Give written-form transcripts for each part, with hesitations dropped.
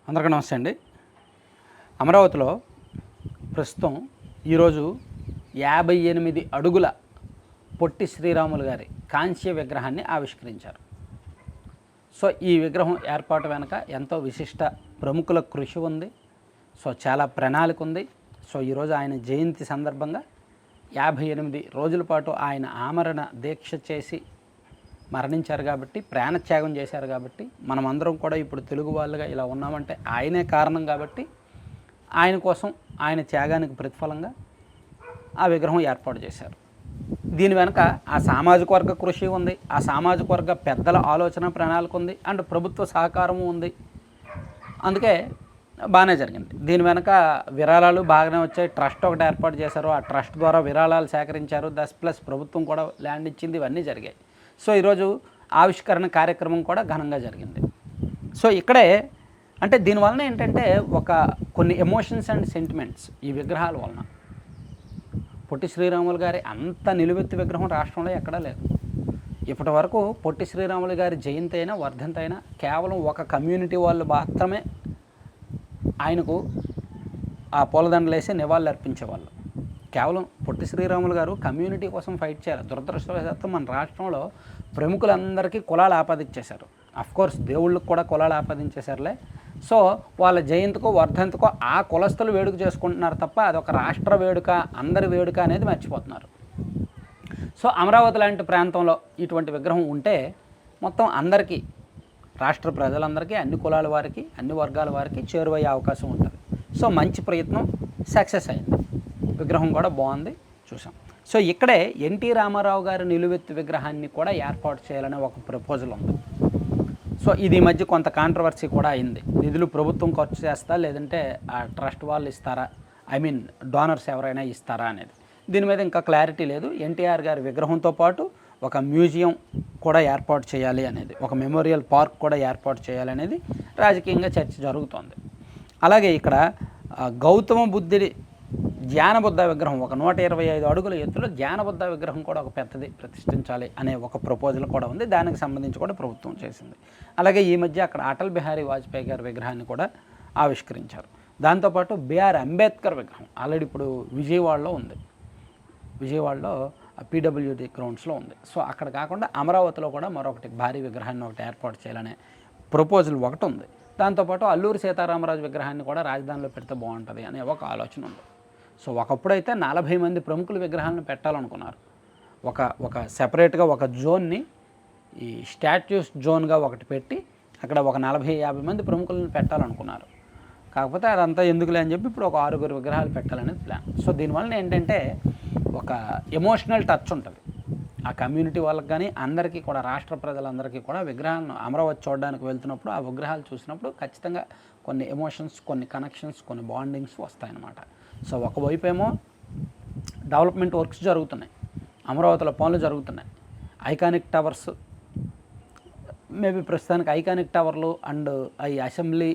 అందరికీ నమస్తే అండి. అమరావతిలో ప్రస్తుతం ఈరోజు 58 అడుగుల పొట్టి శ్రీరాములు గారి కాంస్య విగ్రహాన్ని ఆవిష్కరించారు. సో ఈ విగ్రహం ఏర్పాటు వెనక ఎంతో విశిష్ట ప్రముఖుల కృషి ఉంది. సో చాలా ప్రణాళిక ఉంది. సో ఈరోజు ఆయన జయంతి సందర్భంగా 58 రోజుల పాటు ఆయన ఆమరణ దీక్ష చేసి మరణించారు కాబట్టి, ప్రాణత్యాగం చేశారు కాబట్టి, మనమందరం కూడా ఇప్పుడు తెలుగు వాళ్ళుగా ఇలా ఉన్నామంటే ఆయనే కారణం కాబట్టి, ఆయన కోసం ఆయన త్యాగానికి ప్రతిఫలంగా ఆ విగ్రహం ఏర్పాటు చేశారు. దీని వెనుక ఆ సామాజిక వర్గ కృషి ఉంది, ఆ సామాజిక వర్గ పెద్దల ఆలోచన ప్రణాళిక ఉంది, అండ్ ప్రభుత్వ సహకారము ఉంది. అందుకే బాగానే జరిగింది. దీని వెనక విరాళాలు బాగానే వచ్చాయి. ట్రస్ట్ ఒకటి ఏర్పాటు చేశారు, ఆ ట్రస్ట్ ద్వారా విరాళాలు సేకరించారు. ప్లస్ ప్రభుత్వం కూడా ల్యాండ్ ఇచ్చింది. ఇవన్నీ జరిగాయి. సో ఈరోజు ఆవిష్కరణ కార్యక్రమం కూడా ఘనంగా జరిగింది. సో ఇక్కడే అంటే దీనివలన ఏంటంటే కొన్ని ఎమోషన్స్ అండ్ సెంటిమెంట్స్ ఈ విగ్రహాల వలన. పొట్టి శ్రీరాములు గారి అంత నిలువెత్తు విగ్రహం రాష్ట్రంలో ఎక్కడా లేదు. ఇప్పటి వరకు పొట్టి శ్రీరాములు గారి జయంతి అయినా వర్ధంతి అయినా కేవలం ఒక కమ్యూనిటీ వాళ్ళు మాత్రమే ఆయనకు ఆ పూలదండలు వేసి నివాళులు అర్పించేవాళ్ళు. కేవలం పొట్టి శ్రీరాములు గారు కమ్యూనిటీ కోసం ఫైట్ చేయాలి. దురదృష్టవశాత్తు మన రాష్ట్రంలో ప్రముఖులందరికీ కులాలు ఆపాదించేశారు. అఫ్కోర్స్ దేవుళ్ళకు కూడా కులాలు ఆపాదించేశారులే. సో వాళ్ళ జయంతికో వర్ధంతికో ఆ కులస్తులు వేడుక చేసుకుంటున్నారు తప్ప అదొక రాష్ట్ర వేడుక, అందరి వేడుక అనేది మర్చిపోతున్నారు. సో అమరావతి లాంటి ప్రాంతంలో ఇటువంటి విగ్రహం ఉంటే మొత్తం అందరికీ, రాష్ట్ర ప్రజలందరికీ, అన్ని కులాల వారికి, అన్ని వర్గాల వారికి చేరువయ్యే అవకాశం ఉంటుంది. సో మంచి ప్రయత్నం సక్సెస్ అయింది. విగ్రహం కూడా బాగుంది, చూసాం. సో ఇక్కడే ఎన్టీ రామారావు గారి నిలువెత్తు విగ్రహాన్ని కూడా ఏర్పాటు చేయాలనే ఒక ప్రపోజల్ ఉంది. సో ఇది ఈ మధ్య కొంత కాంట్రవర్సీ కూడా అయింది. నిధులు ప్రభుత్వం ఖర్చు చేస్తా, లేదంటే ఆ ట్రస్ట్ వాళ్ళు ఇస్తారా, డోనర్స్ ఎవరైనా ఇస్తారా అనేది. దీని మీద ఇంకా క్లారిటీ లేదు. ఎన్టీఆర్ గారి విగ్రహంతో పాటు ఒక మ్యూజియం కూడా ఏర్పాటు చేయాలి అనేది, ఒక మెమోరియల్ పార్క్ కూడా ఏర్పాటు చేయాలి అనేది రాజకీయంగా చర్చ జరుగుతోంది. అలాగే ఇక్కడ గౌతమ బుద్ధుడి జ్ఞానబుద్ధ విగ్రహం, ఒక 125 అడుగుల ఎత్తులో జ్ఞానబుద్ధ విగ్రహం కూడా ఒక పెద్దది ప్రతిష్ఠించాలి అనే ఒక ప్రపోజల్ కూడా ఉంది. దానికి సంబంధించి కూడా ప్రభుత్వం చేసింది. అలాగే ఈ మధ్య అక్కడ అటల్ బిహారీ వాజ్పేయి గారి విగ్రహాన్ని కూడా ఆవిష్కరించారు. దాంతోపాటు బిఆర్ అంబేద్కర్ విగ్రహం ఆల్రెడీ ఇప్పుడు విజయవాడలో ఉంది. విజయవాడలో పీడబ్ల్యూడి గ్రౌండ్స్లో ఉంది. సో అక్కడ కాకుండా అమరావతిలో కూడా మరొకటి భారీ విగ్రహాన్ని ఒకటి ఏర్పాటు చేయాలనే ప్రపోజల్ ఒకటి ఉంది. దాంతోపాటు అల్లూరి సీతారామరాజు విగ్రహాన్ని కూడా రాజధానిలో పెడితే బాగుంటుంది అనే ఒక ఆలోచన ఉంది. సో ఒకప్పుడైతే 40 మంది ప్రముఖుల విగ్రహాలను పెట్టాలనుకున్నారు. ఒక సెపరేట్గా ఒక జోన్ని, ఈ స్టాట్యూస్ జోన్గా ఒకటి పెట్టి అక్కడ ఒక 40-50 మంది ప్రముఖులను పెట్టాలనుకున్నారు. కాకపోతే అదంతా ఎందుకులే అని చెప్పి ఇప్పుడు ఒక 6 విగ్రహాలు పెట్టాలనేది ప్లాన్. సో దీనివల్ల ఏంటంటే ఒక ఎమోషనల్ టచ్ ఉంటుంది ఆ కమ్యూనిటీ వాళ్ళకి కానీ అందరికీ కూడా, రాష్ట్ర ప్రజలందరికీ కూడా విగ్రహాలను అమరావతి చూడడానికి వెళ్తున్నప్పుడు ఆ విగ్రహాలు చూసినప్పుడు ఖచ్చితంగా కొన్ని ఎమోషన్స్, కొన్ని కనెక్షన్స్, కొన్ని బాండింగ్స్ వస్తాయన్నమాట. సో ఒకవైపు ఏమో డెవలప్మెంట్ వర్క్స్ జరుగుతున్నాయి, అమరావతిలో పనులు జరుగుతున్నాయి. ఐకానిక్ టవర్స్, మేబీ ప్రస్తుతానికి ఐకానిక్ టవర్లు అండ్ ఈ అసెంబ్లీ,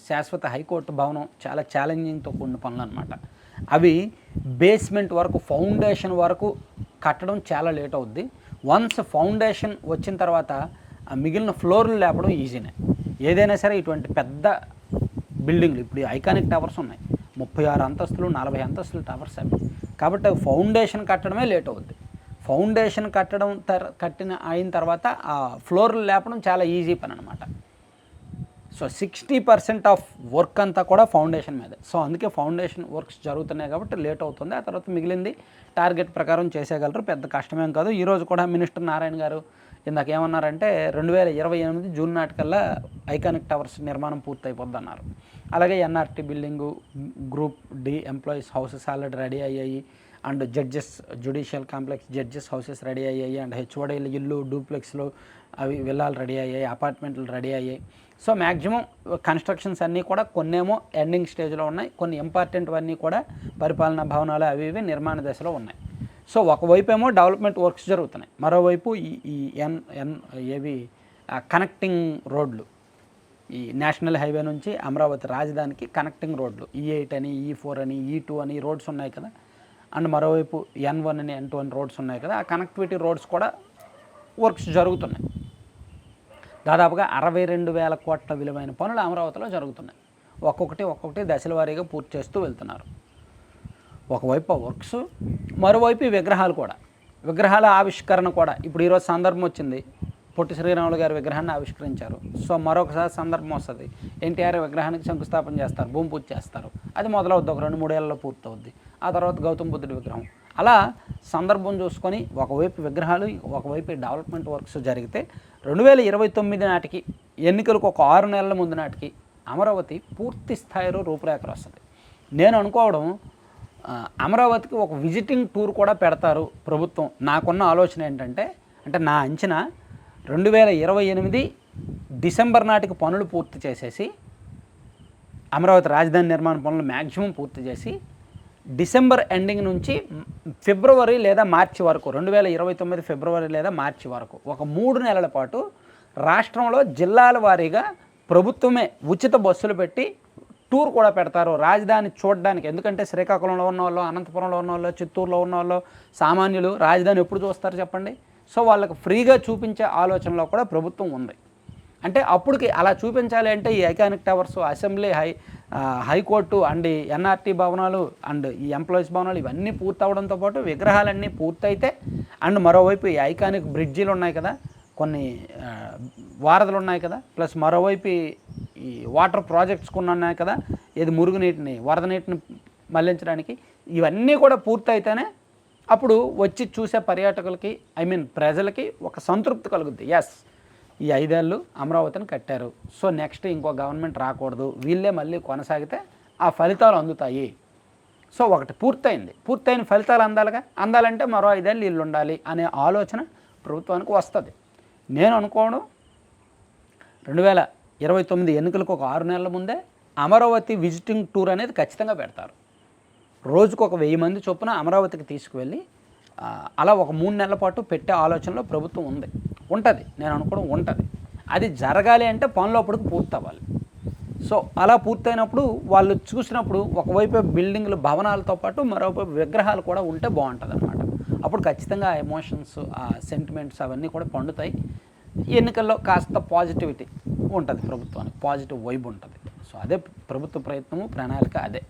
శాశ్వత హైకోర్టు భవనం చాలా ఛాలెంజింగ్తో కూడిన పనులు అనమాట. అవి బేస్మెంట్ వరకు, ఫౌండేషన్ వరకు కట్టడం చాలా లేట్ అవుద్ది. వన్స్ ఫౌండేషన్ వచ్చిన తర్వాత మిగిలిన ఫ్లోర్లు లేపడం ఈజీనే. ఏదైనా సరే ఇటువంటి పెద్ద బిల్డింగ్లు, ఇప్పుడు ఐకానిక్ టవర్స్ ఉన్నాయి, 36 అంతస్తులు, 40 అంతస్తులు టవర్స్ అవి. కాబట్టి ఫౌండేషన్ కట్టడమే లేట్ అవుద్ది. ఫౌండేషన్ అయిన తర్వాత ఆ ఫ్లోర్లు లేపడం చాలా ఈజీ పని అనమాట. సో 60% ఆఫ్ వర్క్ అంతా కూడా ఫౌండేషన్ మీదే. సో అందుకే ఫౌండేషన్ వర్క్స్ జరుగుతున్నాయి కాబట్టి లేట్ అవుతుంది. ఆ తర్వాత మిగిలింది టార్గెట్ ప్రకారం చేసేయగలరు, పెద్ద కష్టమేం కాదు. ఈరోజు కూడా మినిస్టర్ నారాయణ గారు ఇందాక ఏమన్నారంటే 2028 జూన్ నాటికల్లా ఐకానిక్ టవర్స్ నిర్మాణం పూర్తయిపోద్ది అన్నారు. అలాగే NRT building, group D employees houses already ready అయ్యాయి. And judicial complex judges houses ready అయ్యాయి. అండ్ హెచ్ఓడీలు ఇల్లు, డూప్లెక్స్లు, అవి విల్లాలు రెడీ అయ్యాయి, అపార్ట్మెంట్లు రెడీ అయ్యాయి. సో మ్యాక్సిమం కన్స్ట్రక్షన్స్ అన్నీ కూడా కొన్నేమో ఎండింగ్ స్టేజ్లో ఉన్నాయి, కొన్ని ఇంపార్టెంట్వన్నీ కూడా పరిపాలనా భవనాలు అవి ఇవి నిర్మాణ దశలో ఉన్నాయి. సో ఒకవైపు ఏమో డెవలప్మెంట్ వర్క్స్ జరుగుతున్నాయి, మరోవైపు ఈ కనెక్టింగ్ రోడ్లు, ఈ నేషనల్ హైవే నుంచి అమరావతి రాజధానికి కనెక్టింగ్ రోడ్లు E8 అని, E4 అని, E2 అని రోడ్స్ ఉన్నాయి కదా. అండ్ మరోవైపు N1 అని, N2 అని రోడ్స్ ఉన్నాయి కదా. ఆ కనెక్టివిటీ రోడ్స్ కూడా వర్క్స్ జరుగుతున్నాయి. దాదాపుగా 62,000 కోట్ల విలువైన పనులు అమరావతిలో జరుగుతున్నాయి. ఒక్కొక్కటి దశల వారీగా పూర్తి చేస్తూ వెళ్తున్నారు. ఒకవైపు వర్క్స్, మరోవైపు విగ్రహాలు కూడా, విగ్రహాల ఆవిష్కరణ కూడా. ఇప్పుడు ఈరోజు సందర్భం వచ్చింది, పొట్టి శ్రీరాములు గారి విగ్రహాన్ని ఆవిష్కరించారు. సో మరొకసారి సందర్భం వస్తుంది, ఎన్టీఆర్ విగ్రహానికి శంకుస్థాపన చేస్తారు, భూమి పూజ చేస్తారు. అది మొదలవుద్ది, ఒక 2-3 ఏళ్ళలో పూర్తవుద్ది. ఆ తర్వాత గౌతమ బుద్ధుడి విగ్రహం. అలా సందర్భం చూసుకొని ఒకవైపు విగ్రహాలు, ఒకవైపు డెవలప్మెంట్ వర్క్స్ జరిగితే 2029 నాటికి, ఎన్నికలకు ఒక 6 నెలల ముందు నాటికి అమరావతి పూర్తి స్థాయిలో రూపురేఖలు వస్తుంది. నేను అనుకోవడం అమరావతికి ఒక విజిటింగ్ టూర్ కూడా పెడతారు ప్రభుత్వం. నాకున్న ఆలోచన ఏంటంటే, అంటే నా అంచనా 2028 డిసెంబర్ నాటికి పనులు పూర్తి చేసేసి, అమరావతి రాజధాని నిర్మాణ పనులు మ్యాక్సిమం పూర్తి చేసి, డిసెంబర్ ఎండింగ్ నుంచి ఫిబ్రవరి లేదా మార్చి వరకు, 2029 ఫిబ్రవరి లేదా మార్చి వరకు ఒక 3 నెలల పాటు రాష్ట్రంలో జిల్లాల వారీగా ప్రభుత్వమే ఉచిత బస్సులు పెట్టి టూర్ కూడా పెడతారు రాజధాని చూడడానికి. ఎందుకంటే శ్రీకాకుళంలో ఉన్న వాళ్ళు, అనంతపురంలో ఉన్న వాళ్ళు, చిత్తూరులో ఉన్న వాళ్ళు, సామాన్యులు రాజధాని ఎప్పుడు చూస్తారు చెప్పండి? సో వాళ్ళకి ఫ్రీగా చూపించే ఆలోచనలో కూడా ప్రభుత్వం ఉంది. అంటే అప్పటికి అలా చూపించాలి అంటే ఈ iconic towers, assembly, high court and NRT భవనాలు అండ్ ఈ ఎంప్లాయీస్ భవనాలు ఇవన్నీ పూర్తవడంతో పాటు విగ్రహాలన్నీ పూర్తయితే, అండ్ మరోవైపు ఈ ఐకానిక్ బ్రిడ్జీలు ఉన్నాయి కదా, కొన్ని వారధులు ఉన్నాయి కదా, ప్లస్ మరోవైపు ఈ వాటర్ ప్రాజెక్ట్స్ కొన్ని ఉన్నాయి కదా, ఇది మురుగునీటిని, వరద నీటిని మళ్లించడానికి, ఇవన్నీ కూడా పూర్తయితేనే అప్పుడు వచ్చి చూసే పర్యాటకులకి, ప్రజలకి ఒక సంతృప్తి కలుగుద్ది. ఎస్, ఈ 5 ఏళ్ళు అమరావతిని కట్టారు, సో నెక్స్ట్ ఇంకో గవర్నమెంట్ రాకూడదు, వీళ్ళే మళ్ళీ కొనసాగితే ఆ ఫలితాలు అందుతాయి. సో ఒకటి పూర్తయిన ఫలితాలు అందాలంటే మరో 5 ఏళ్ళు వీళ్ళు ఉండాలి అనే ఆలోచన ప్రభుత్వానికి వస్తుంది. నేను అనుకోవడం 2029 ఎన్నికలకు ఒక 6 నెలల ముందే అమరావతి విజిటింగ్ టూర్ అనేది ఖచ్చితంగా పెడతారు. రోజుకు ఒక 1000 మంది చొప్పున అమరావతికి తీసుకువెళ్ళి అలా ఒక 3 నెలల పాటు పెట్టే ఆలోచనలో ప్రభుత్వం ఉంటుంది. నేను అనుకోవడం ఉంటుంది. అది జరగాలి అంటే పనులు అప్పటికి పూర్తి అవ్వాలి. సో అలా పూర్తయినప్పుడు వాళ్ళు చూసినప్పుడు ఒకవైపు బిల్డింగ్లు, భవనాలతో పాటు మరోవైపు విగ్రహాలు కూడా ఉంటే బాగుంటుంది అన్నమాట. అప్పుడు ఖచ్చితంగా ఆ ఎమోషన్స్, ఆ సెంటిమెంట్స్ అవన్నీ కూడా పండుతాయి. ఎన్నికల్లో కాస్త పాజిటివిటీ ఉంటుంది ప్రభుత్వానికి, పాజిటివ్ వైబ్ ఉంటుంది. సో అదే ప్రభుత్వ ప్రయత్నము, ప్రణాళిక అదే.